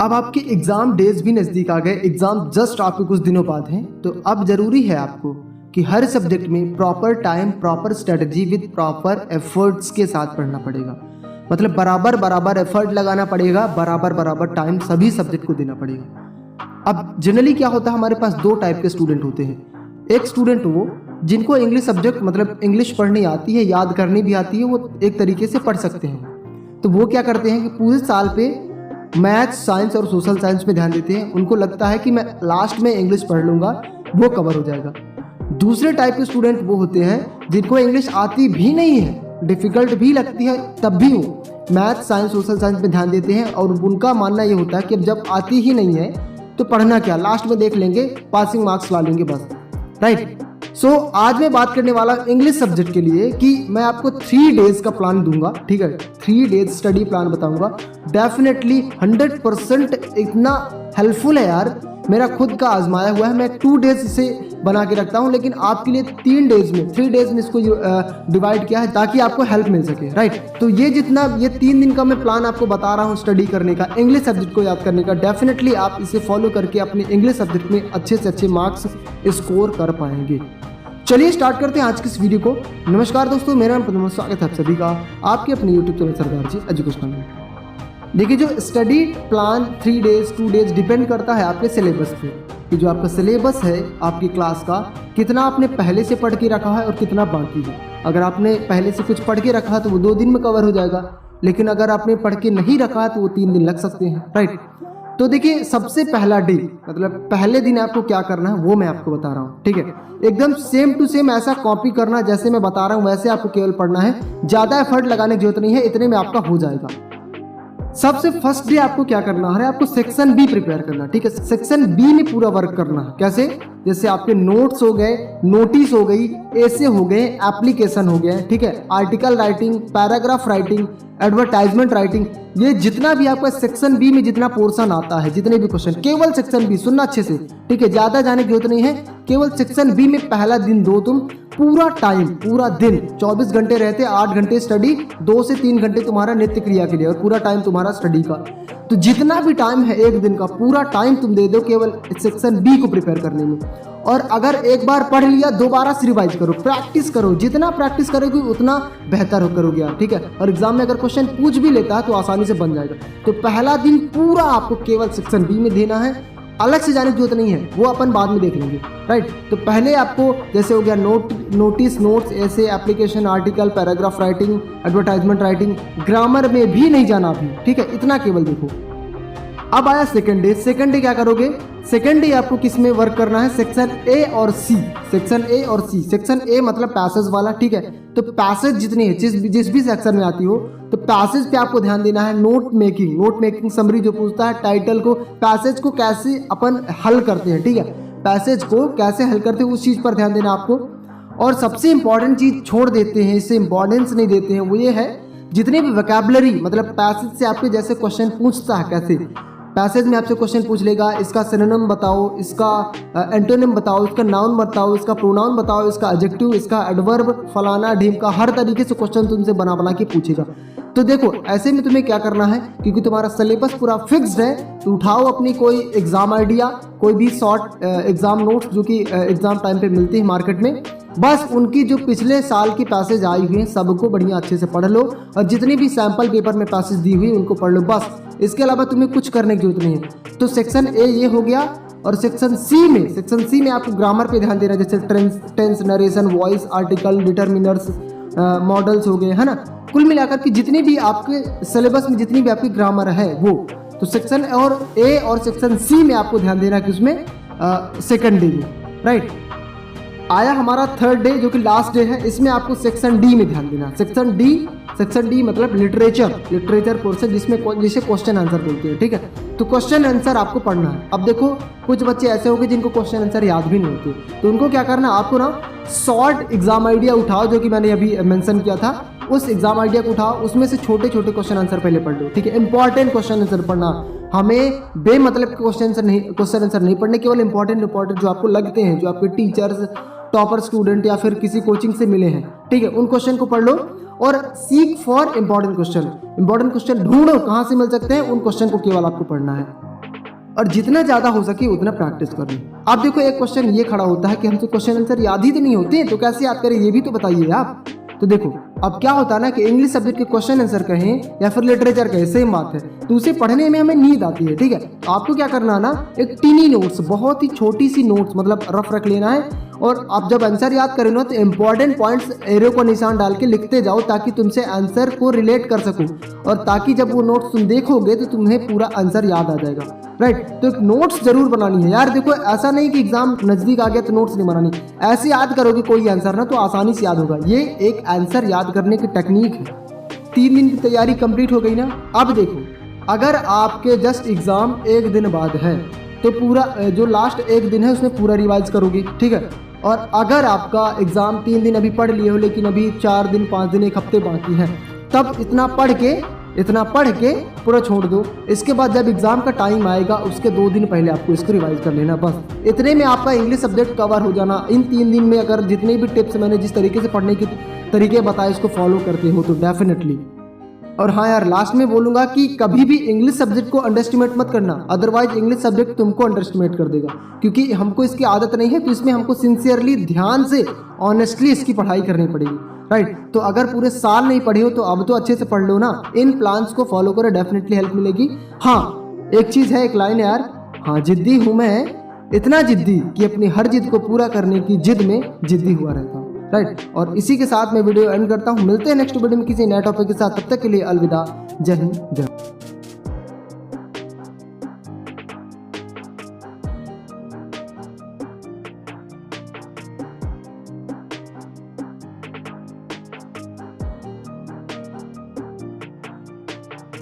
अब आपके exam days भी नज़दीक आ गए, एग्ज़ाम जस्ट आपके कुछ दिनों बाद हैं, तो अब ज़रूरी है आपको कि हर सब्जेक्ट में proper time, proper strategy with proper efforts के साथ पढ़ना पड़ेगा। मतलब बराबर बराबर एफर्ट लगाना पड़ेगा, बराबर बराबर टाइम सभी सब्जेक्ट को देना पड़ेगा। अब जनरली क्या होता है, हमारे पास दो टाइप के स्टूडेंट होते हैं। एक स्टूडेंट वो जिनको इंग्लिश सब्जेक्ट मतलब इंग्लिश पढ़नी आती है, याद करनी भी आती है, वो एक तरीके से पढ़ सकते हैं। तो वो क्या करते हैं कि पूरे साल पे मैथ्स, साइंस और सोशल साइंस में ध्यान देते हैं। उनको लगता है कि मैं लास्ट में इंग्लिश पढ़ लूँगा, वो कवर हो जाएगा। दूसरे टाइप के स्टूडेंट वो होते हैं जिनको इंग्लिश आती भी नहीं है, डिफ़िकल्ट भी लगती है, तब भी वो मैथ्स, साइंस, सोशल साइंस में ध्यान देते हैं। और उनका मानना ये होता है कि अब जब आती ही नहीं है तो पढ़ना क्या, लास्ट में देख लेंगे, पासिंग मार्क्स ला लेंगे बस, राइट। सो आज मैं बात करने वाला इंग्लिश सब्जेक्ट के लिए कि मैं आपको 3 डेज का प्लान दूंगा, ठीक है। 3 डेज स्टडी प्लान बताऊंगा, डेफिनेटली 100% इतना हेल्पफुल है यार। मेरा खुद का आजमाया हुआ है, मैं 2 डेज से बना के रखता हूं, लेकिन आपके लिए 3 डेज में इसको डिवाइड किया है ताकि आपको हेल्प मिल सके, राइट। तो ये 3 दिन का मैं प्लान आपको बता रहा हूं स्टडी करने का, इंग्लिश सब्जेक्ट को याद करने का, डेफिनेटली आप इसे फॉलो करके अपने इंग्लिश सब्जेक्ट में अच्छे से अच्छे मार्क्स स्कोर कर पाएंगे। चलिए स्टार्ट करते हैं आज की इस वीडियो को। नमस्कार दोस्तों, मेरा नाम प्रथम, स्वागत है आप सभी का आपके अपने यूट्यूब चैनल सरदार जी एजुकेशनल में। देखिए, जो study plan 3 days 2 days depend करता है आपके सिलेबस पे, कि जो आपका सिलेबस है आपकी क्लास का, कितना आपने पहले से पढ़ के रखा है और कितना बाकी है। अगर आपने पहले से कुछ पढ़ के रखा तो वो 2 दिन में कवर हो जाएगा, लेकिन अगर आपने पढ़ के नहीं रखा तो वो 3 दिन लग सकते हैं, राइट। तो देखिए, सबसे पहला डे मतलब पहले दिन आपको क्या करना है वो मैं आपको बता रहा हूँ, ठीक है। एकदम सेम टू सेम ऐसा कॉपी करना जैसे मैं बता रहा हूँ वैसे आपको केवल पढ़ना है, ज़्यादा एफर्ट लगाने की जरूरत नहीं है, इतने में आपका हो जाएगा। सबसे फर्स्ट डे आपको क्या करना है, आपको सेक्शन बी प्रिपेयर करना, ठीक है। सेक्शन बी में पूरा वर्क करना है। कैसे? जैसे आपके नोट्स हो गए, नोटिस हो गई, ऐसे हो गए, एप्लीकेशन हो गया, ठीक है, article writing, paragraph writing, advertisement writing, ये जितना भी आपका सेक्शन बी में जितना पोर्शन आता है, जितने भी क्वेश्चन, केवल सेक्शन बी सुनना अच्छे से, ठीक है, ज्यादा जाने की जरूरत नहीं है। केवल सेक्शन बी में पहला दिन दो तुम, पूरा टाइम, पूरा दिन 24 घंटे रहते, 8 घंटे स्टडी, 2 से 3 घंटे तुम्हारा नित्य क्रिया के लिए और पूरा टाइम तुम्हारा स्टडी का। तो जितना भी टाइम है एक दिन का, पूरा टाइम तुम दे दो केवल सेक्शन बी को प्रिपेयर करने में। और अगर एक बार पढ़ लिया, दोबारा से रिवाइज करो, प्रैक्टिस करो, जितना प्रैक्टिस करोगे उतना बेहतर करोगे आप, ठीक है। और एग्जाम में अगर क्वेश्चन पूछ भी लेता है तो आसानी से बन जाएगा। तो पहला दिन पूरा आपको केवल सेक्शन बी में देना है, अलग से जाने की जरूरत नहीं है, वो अपन बाद में देख लेंगे, राइट। तो पहले आपको जैसे हो गया नोटिस, नोट्स, ऐसे, application, article, paragraph writing, advertisement writing, grammar में भी नहीं जाना अभी, ठीक है, इतना केवल देखो। अब आया सेकंड डे। सेकंड डे क्या करोगे? सेकंड डे आपको किस में वर्क करना है? सेक्शन ए और सी। सेक्शन ए और सी। सेक्शन ए मतलब पैसेज वाला, ठीक है। तो पैसेज जितनी है, जिस भी सेक्शन में आती हो, तो पैसेज पे आपको ध्यान देना है। नोट मेकिंग समरी जो पूछता है, टाइटल को, पैसेज को कैसे अपन हल करते हैं, ठीक है, पैसेज को कैसे हल करते हैं उस चीज पर ध्यान देना आपको। और सबसे इंपॉर्टेंट चीज छोड़ देते हैं, इससे इंपॉर्टेंस नहीं देते हैं, वो ये है जितने भी वोकैबुलरी, मतलब पैसेज से आपके जैसे क्वेश्चन पूछता है, कैसे पैसेज में आपसे क्वेश्चन पूछ लेगा, इसका सिनोनिम बताओ, इसका एंटोनिम बताओ, इसका नाउन बताओ, इसका प्रोनाउन बताओ, इसका एडजेक्टिव, इसका एडवर्ब, फलाना ढीम का, हर तरीके से क्वेश्चन तुमसे बना के पूछेगा। तो देखो, ऐसे में तुम्हें क्या करना है, क्योंकि तुम्हारा सिलेबस पूरा फिक्स्ड है, तो उठाओ अपनी कोई एग्जाम आइडिया, कोई भी शॉर्ट एग्जाम नोट्स जो कि एग्जाम टाइम पे मिलती है मार्केट में, बस उनकी जो पिछले साल की पैसेज आई हुई हैं सबको बढ़िया अच्छे से पढ़ लो, और जितनी भी सैंपल पेपर में पैसेज दी हुई उनको पढ़ लो, बस। इसके अलावा तुम्हें कुछ करने की जरूरत नहीं है। तो सेक्शन ए ये हो गया। और सेक्शन सी में आपको ग्रामर पे ध्यान देना, जैसे tense, narration, voice, article, determiners, modals हो गए, है ना। कुल मिलाकर के जितने भी आपके सिलेबस में जितनी भी आपकी ग्रामर है वो, तो सेक्शन और ए और सेक्शन सी में आपको ध्यान देना कि उसमें सेकंड डे में, राइट। आया हमारा थर्ड डे जो कि लास्ट डे है, इसमें आपको सेक्शन डी में ध्यान देना। सेक्शन डी मतलब लिटरेचर पोर्शन, जिसे क्वेश्चन आंसर बोलते हैं, ठीक है। तो क्वेश्चन आंसर आपको पढ़ना है। अब देखो, कुछ बच्चे ऐसे होंगे जिनको क्वेश्चन आंसर याद भी नहीं होते, तो उनको क्या करना, आपको ना शॉर्ट एग्जाम आइडिया उठाओ, जो कि मैंने अभी मेंशन किया था, उस एग्जाम आइडिया को उठाओ, उसमें से छोटे छोटे क्वेश्चन आंसर पहले पढ़ लो, ठीक है। इंपॉर्टेंट क्वेश्चन आंसर पढ़ना, हमें बेमतलब के क्वेश्चन आंसर नहीं पढ़ने, केवल इंपॉर्टेंट जो आपको लगते हैं, जो आपके टीचर्स, टॉपर स्टूडेंट या फिर किसी कोचिंग से मिले हैं, ठीक है, उन क्वेश्चन को पढ़ लो। और सीक फॉर इंपॉर्टेंट क्वेश्चन ढूंढो, कहाँ से मिल सकते हैं, उन क्वेश्चन को केवल आपको पढ़ना है। और जितना ज़्यादा हो सके उतना प्रैक्टिस कर लो। अब देखो एक क्वेश्चन ये खड़ा होता है कि हमसे क्वेश्चन आंसर याद ही तो नहीं होते, तो कैसे याद करें ये भी तो बताइए आप। तो देखो अब क्या होता है ना कि इंग्लिश सब्जेक्ट के क्वेश्चन आंसर कहें या फिर लिटरेचर कहें, सेम बात है, तो उसे पढ़ने में हमें नींद आती है, ठीक है। तो आपको क्या करना है ना, एक टीनी नोट्स, बहुत ही छोटी सी नोट्स मतलब रफ रख लेना है, और आप जब आंसर याद करें ना तो इंपॉर्टेंट पॉइंट्स एरो को निशान डाल के लिखते जाओ ताकि तुमसे आंसर को रिलेट कर सको, और ताकि जब वो नोट्स तुम देखोगे तो तुम्हें पूरा आंसर याद आ जाएगा, राइट। तो एक नोट्स जरूर बनानी है यार। देखो ऐसा नहीं कि एग्जाम नजदीक आ गया तो नोट्स नहीं बनानी, ऐसे याद करोगे कोई आंसर ना तो आसानी से याद होगा। ये एक आंसर याद करने की टेक्निक है। 3 दिन की तैयारी कंप्लीट हो गई ना। अब देखो अगर आपके जस्ट एग्जाम एक दिन बाद है तो पूरा जो लास्ट एक दिन है उसमें पूरा रिवाइज करोगे, ठीक है। और अगर आपका एग्जाम 3 दिन अभी पढ़ लिए हो लेकिन अभी 4 दिन 5 दिन 1 हफ्ते बाकी है, तब इतना पढ़ के पूरा छोड़ दो। इसके बाद जब एग्जाम का टाइम आएगा उसके 2 दिन पहले आपको इसको रिवाइज कर लेना, बस इतने में आपका इंग्लिश सब्जेक्ट कवर हो जाना। इन 3 दिन में अगर जितने भी टिप्स मैंने जिस तरीके से पढ़ने के तरीके बताए इसको फॉलो करते हो तो डेफिनेटली। और हाँ यार लास्ट में बोलूंगा कि कभी भी इंग्लिश सब्जेक्ट को अंडरएस्टिमेट मत करना, अदरवाइज इंग्लिश सब्जेक्ट तुमको अंडरएस्टिमेट कर देगा, क्योंकि हमको इसकी आदत नहीं है, तो इसमें हमको सिंसियरली ध्यान से ऑनेस्टली इसकी पढ़ाई करनी पड़ेगी, राइट। तो अगर पूरे साल नहीं पढ़े हो तो अब तो अच्छे से पढ़ लो ना, इन प्लान्स को फॉलो करो, डेफिनेटली हेल्प मिलेगी। हाँ एक चीज़ है, एक लाइन है यार, हाँ जिद्दी हूँ मैं, इतना जिद्दी कि अपनी हर जिद को पूरा करने की जिद में जिद्दी हुआ रहता हूँ, राइट। और इसी के साथ मैं वीडियो एंड करता हूँ। मिलते हैं नेक्स्ट वीडियो में किसी नए टॉपिक के साथ, तब तक के लिए अलविदा, जय हिंद जय।